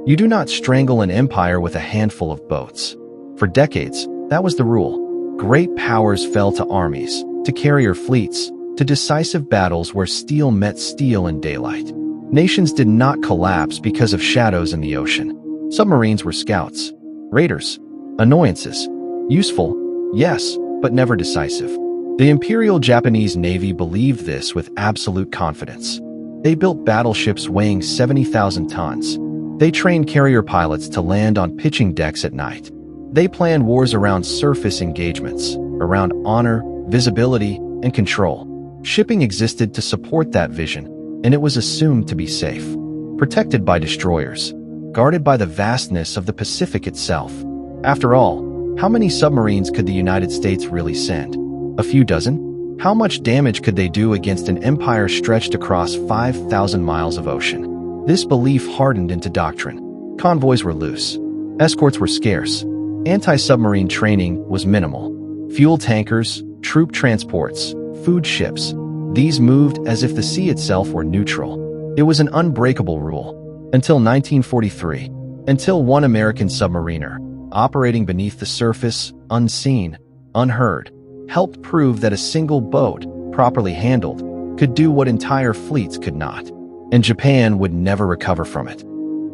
You do not strangle an empire with a handful of boats. For decades, that was the rule. Great powers fell to armies, to carrier fleets, to decisive battles where steel met steel in daylight. Nations did not collapse because of shadows in the ocean. Submarines were scouts, raiders, annoyances. Useful, yes, but never decisive. The Imperial Japanese Navy believed this with absolute confidence. They built battleships weighing 70,000 tons. They trained carrier pilots to land on pitching decks at night. They planned wars around surface engagements, around honor, visibility, and control. Shipping existed to support that vision, and it was assumed to be safe. Protected by destroyers, guarded by the vastness of the Pacific itself. After all, how many submarines could the United States really send? A few dozen? How much damage could they do against an empire stretched across 5,000 miles of ocean? This belief hardened into doctrine. Convoys were loose. Escorts were scarce. Anti-submarine training was minimal. Fuel tankers, troop transports, food ships. These moved as if the sea itself were neutral. It was an unbreakable rule. Until 1943. Until one American submariner, operating beneath the surface, unseen, unheard, helped prove that a single boat, properly handled, could do what entire fleets could not. And Japan would never recover from it.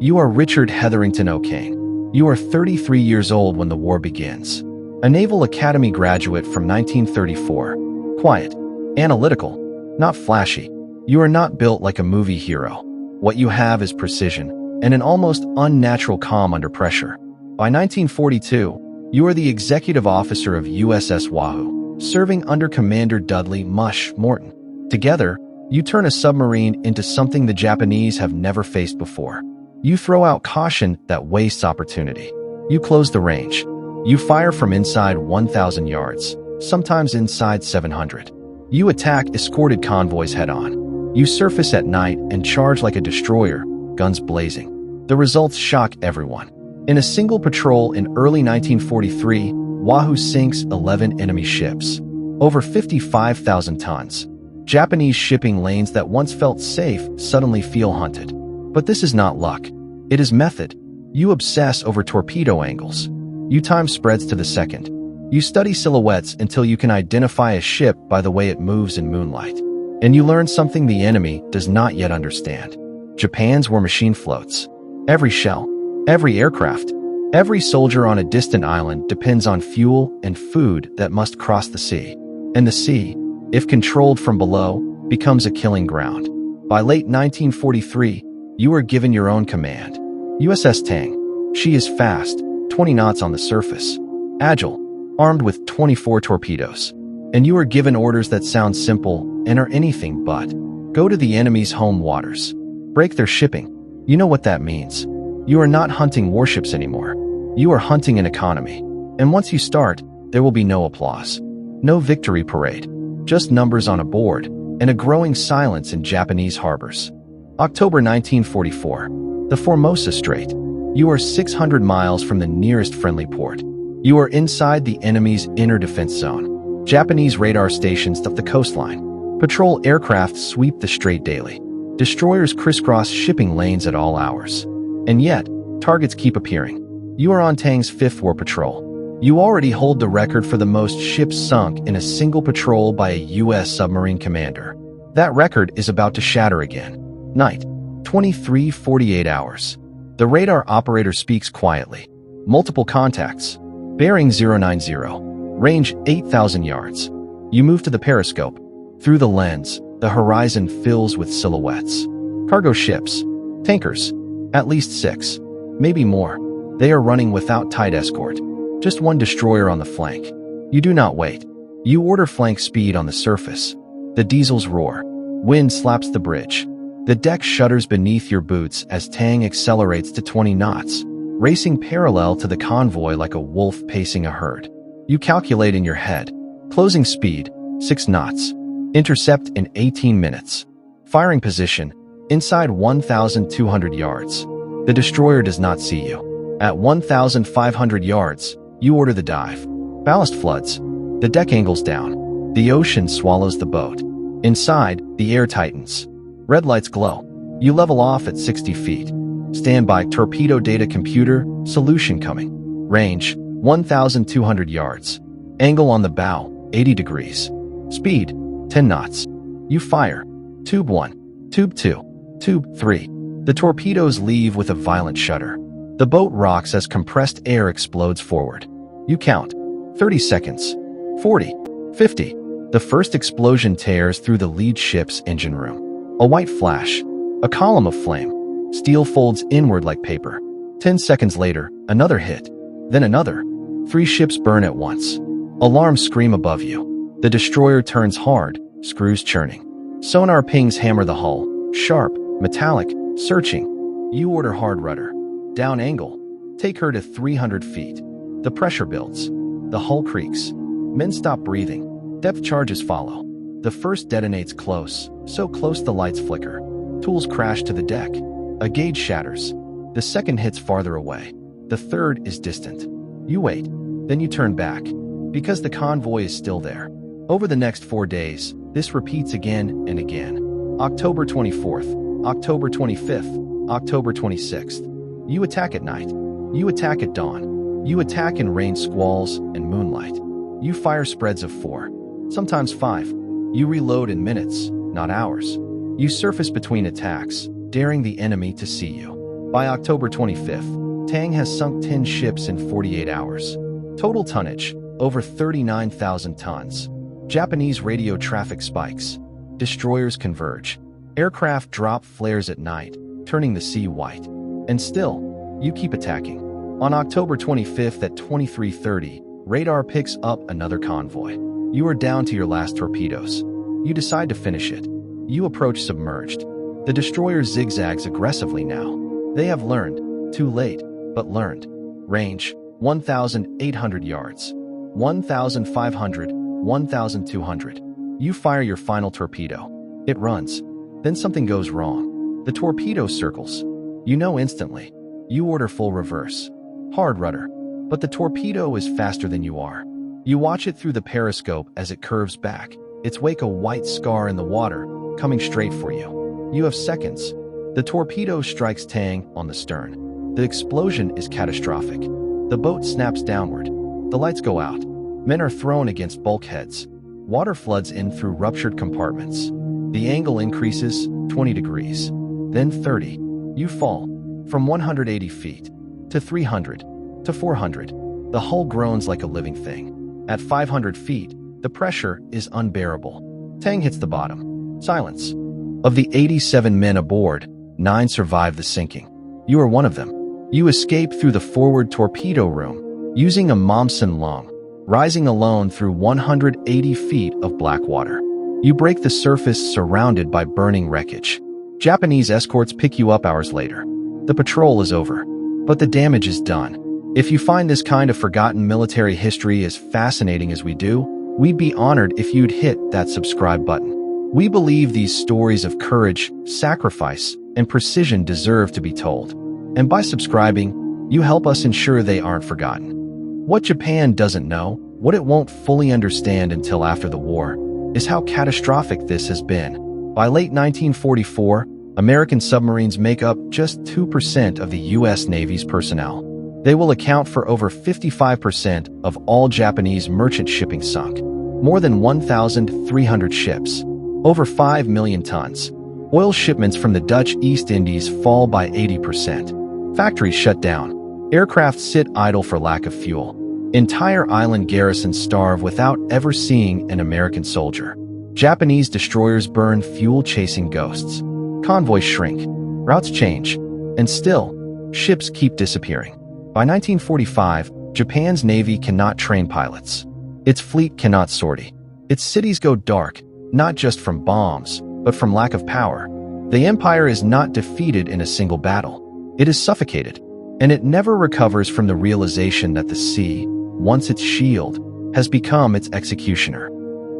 You are Richard Hetherington O'Kane. You are 33 years old when the war begins. A Naval Academy graduate from 1934. Quiet. Analytical. Not flashy. You are not built like a movie hero. What you have is precision and an almost unnatural calm under pressure. By 1942, you are the executive officer of USS Wahoo, serving under Commander Dudley "Mush" Morton. Together, you turn a submarine into something the Japanese have never faced before. You throw out caution that wastes opportunity. You close the range. You fire from inside 1,000 yards, sometimes inside 700. You attack escorted convoys head-on. You surface at night and charge like a destroyer, guns blazing. The results shock everyone. In a single patrol in early 1943, Wahoo sinks 11 enemy ships. Over 55,000 tons. Japanese shipping lanes that once felt safe suddenly feel hunted. But this is not luck. It is method. You obsess over torpedo angles. You time spreads to the second. You study silhouettes until you can identify a ship by the way it moves in moonlight. And you learn something the enemy does not yet understand. Japan's were machine floats. Every shell, every aircraft, every soldier on a distant island depends on fuel and food that must cross the sea. And the sea, if controlled from below, becomes a killing ground. By late 1943, you are given your own command. USS Tang. She is fast, 20 knots on the surface. Agile, armed with 24 torpedoes. And you are given orders that sound simple and are anything but. Go to the enemy's home waters. Break their shipping. You know what that means. You are not hunting warships anymore. You are hunting an economy. And once you start, there will be no applause. No victory parade. Just numbers on a board, and a growing silence in Japanese harbors. October 1944. The Formosa Strait. You are 600 miles from the nearest friendly port. You are inside the enemy's inner defense zone. Japanese radar stations up the coastline. Patrol aircraft sweep the strait daily. Destroyers crisscross shipping lanes at all hours. And yet, targets keep appearing. You are on Tang's 5th war patrol. You already hold the record for the most ships sunk in a single patrol by a U.S. submarine commander. That record is about to shatter again. Night. 23:48 hours. The radar operator speaks quietly. Multiple contacts. Bearing 090. Range 8,000 yards. You move to the periscope. Through the lens, the horizon fills with silhouettes. Cargo ships. Tankers. At least 6. Maybe more. They are running without tight escort. Just one destroyer on the flank. You do not wait. You order flank speed on the surface. The diesels roar. Wind slaps the bridge. The deck shudders beneath your boots as Tang accelerates to 20 knots, racing parallel to the convoy like a wolf pacing a herd. You calculate in your head. Closing speed, 6 knots. Intercept in 18 minutes. Firing position, inside 1,200 yards. The destroyer does not see you. At 1,500 yards, you order the dive. Ballast floods. The deck angles down. The ocean swallows the boat. Inside, the air tightens. Red lights glow. You level off at 60 feet. Standby torpedo data computer, solution coming. Range, 1,200 yards. Angle on the bow, 80 degrees. Speed, 10 knots. You fire. Tube 1, Tube 2, Tube 3. The torpedoes leave with a violent shudder. The boat rocks as compressed air explodes forward. You count. 30 seconds. 40. 50. The first explosion tears through the lead ship's engine room. A white flash. A column of flame. Steel folds inward like paper. 10 seconds later, another hit. Then another. 3 ships burn at once. Alarms scream above you. The destroyer turns hard, screws churning. Sonar pings hammer the hull. Sharp, metallic, searching. You order hard rudder. Down angle. Take her to 300 feet. The pressure builds. The hull creaks. Men stop breathing. Depth charges follow. The first detonates close, so close the lights flicker. Tools crash to the deck. A gauge shatters. The second hits farther away. The third is distant. You wait. Then you turn back. Because the convoy is still there. Over the next 4 days, this repeats again and again. October 24th, October 25th, October 26th. You attack at night. You attack at dawn. You attack in rain squalls and moonlight. You fire spreads of 4, sometimes 5. You reload in minutes, not hours. You surface between attacks, daring the enemy to see you. By October 25th, Tang has sunk 10 ships in 48 hours. Total tonnage, over 39,000 tons. Japanese radio traffic spikes. Destroyers converge. Aircraft drop flares at night, turning the sea white. And still, you keep attacking. On October 25th at 23:30, radar picks up another convoy. You are down to your last torpedoes. You decide to finish it. You approach submerged. The destroyer zigzags aggressively now. They have learned. Too late, but learned. Range, 1,800 yards. 1,500, 1,200. You fire your final torpedo. It runs. Then something goes wrong. The torpedo circles. You know instantly. You order full reverse. Hard rudder. But the torpedo is faster than you are. You watch it through the periscope as it curves back, its wake a white scar in the water, coming straight for you. You have seconds. The torpedo strikes Tang on the stern. The explosion is catastrophic. The boat snaps downward. The lights go out. Men are thrown against bulkheads. Water floods in through ruptured compartments. The angle increases, 20 degrees. Then 30. You fall. From 180 feet. To 300. To 400. The hull groans like a living thing. At 500 feet, the pressure is unbearable. Tang hits the bottom. Silence. Of the 87 men aboard, 9 survive the sinking. You are one of them. You escape through the forward torpedo room, using a Momsen long, rising alone through 180 feet of black water. You break the surface surrounded by burning wreckage. Japanese escorts pick you up hours later. The patrol is over, but the damage is done. If you find this kind of forgotten military history as fascinating as we do, we'd be honored if you'd hit that subscribe button. We believe these stories of courage, sacrifice, and precision deserve to be told. And by subscribing, you help us ensure they aren't forgotten. What Japan doesn't know, what it won't fully understand until after the war, is how catastrophic this has been. By late 1944, American submarines make up just 2% of the U.S. Navy's personnel. They will account for over 55% of all Japanese merchant shipping sunk. More than 1,300 ships. Over 5 million tons. Oil shipments from the Dutch East Indies fall by 80%. Factories shut down. Aircraft sit idle for lack of fuel. Entire island garrisons starve without ever seeing an American soldier. Japanese destroyers burn fuel chasing ghosts. Convoys shrink. Routes change. And still, ships keep disappearing. By 1945, Japan's navy cannot train pilots. Its fleet cannot sortie. Its cities go dark, not just from bombs, but from lack of power. The empire is not defeated in a single battle. It is suffocated, and it never recovers from the realization that the sea, once its shield, has become its executioner.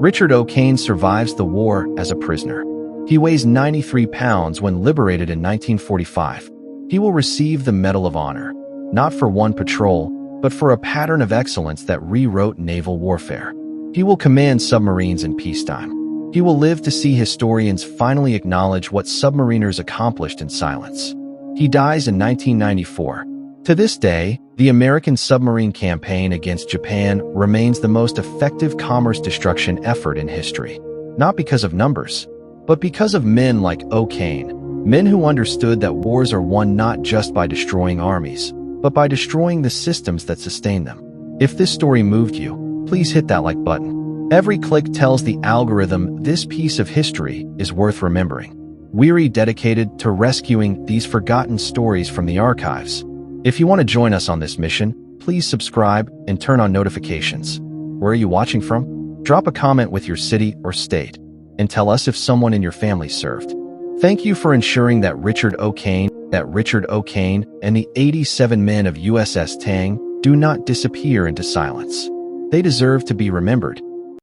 Richard O'Kane survives the war as a prisoner. He weighs 93 pounds when liberated in 1945. He will receive the Medal of Honor, not for one patrol, but for a pattern of excellence that rewrote naval warfare. He will command submarines in peacetime. He will live to see historians finally acknowledge what submariners accomplished in silence. He dies in 1994. To this day, the American submarine campaign against Japan remains the most effective commerce destruction effort in history. Not because of numbers, but because of men like O'Kane, men who understood that wars are won not just by destroying armies, but by destroying the systems that sustain them. If this story moved you, please hit that like button. Every click tells the algorithm this piece of history is worth remembering. WWII dedicated to rescuing these forgotten stories from the archives. If you want to join us on this mission, please subscribe and turn on notifications. Where are you watching from? Drop a comment with your city or state, and tell us if someone in your family served. Thank you for ensuring that Richard O'Kane and the 87 men of USS Tang do not disappear into silence. They deserve to be remembered.